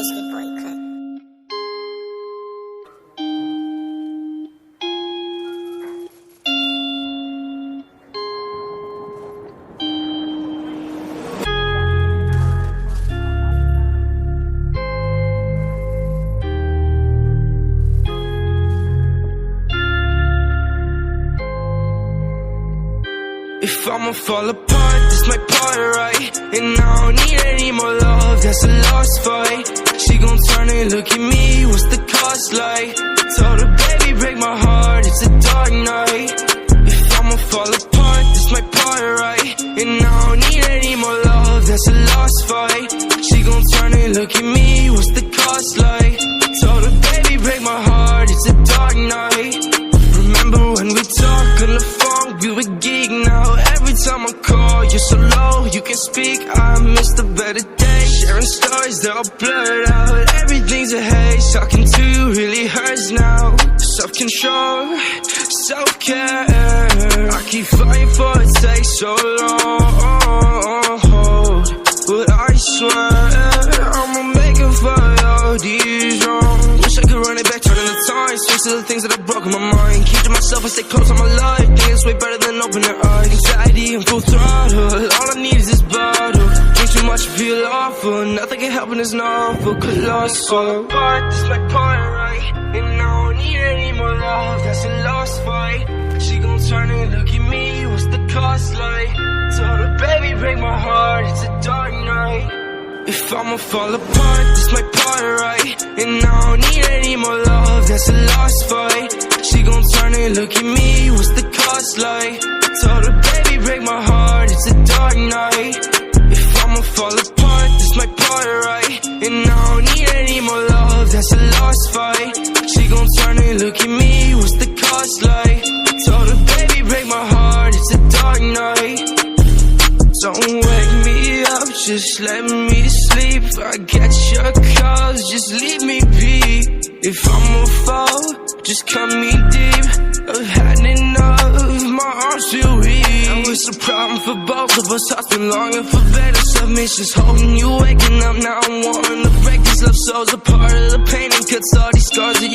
Beastie Boy clip. If I'ma fall apart, this my part, right? And I don't need any more love, that's a lost fight. She gon' turn and look at me, what's the cost like? Told her, baby, break my heart, it's a dark night. If I'ma fall apart, this my part, right? And I don't need any more love, that's a lost fight. She gon' turn and look at me, what's the cost like? Told her, baby, break my heart, it's a dark night. Remember when we talked on the phone, we were geek now. Every time I call, you're so low, you can speak. I miss the better days, sharing stories, they're all blurred out. Everything's a haze, talking to you really hurts now. Self-control, self-care, I keep fighting for it, takes so long. But I swear, I'ma make it for all these wrongs. Wish I could run it back, turning the time, switch to the things that I broke in my mind. Keep to myself and stay close on my life. Think it's way better than open their eyes. Anxiety and full throttle, all I need is this bottle. Drink too much, feel awful. Nothing can help in this novel, colossal. But this my part, right? And I don't need any more love, that's a lost fight. She gon' turn and look at me, what's the cost like? Told her, baby, break my heart, it's a dark night. If I'ma fall apart, this my part, right? And I don't need any more love, that's a lost fight. She gon' turn and look at me, what's the cost like? Told her, baby, break my heart, it's a dark night. If I'ma fall apart, this my part, right? And I don't need any more love, that's a lost fight. She gon' turn and look at me, what's the cost like? Told her, baby, break my heart, it's a dark night. Don't wake me up, just let me sleep. I get your calls, just leave me be. If I'ma fall, just cut me deep. I've had enough, my arms feel weak. And it's a problem for both of us. I've been longing for better submissions, holding you, waking up. Now I'm wanting to break this love soul's a part of the pain and cuts all these scars that you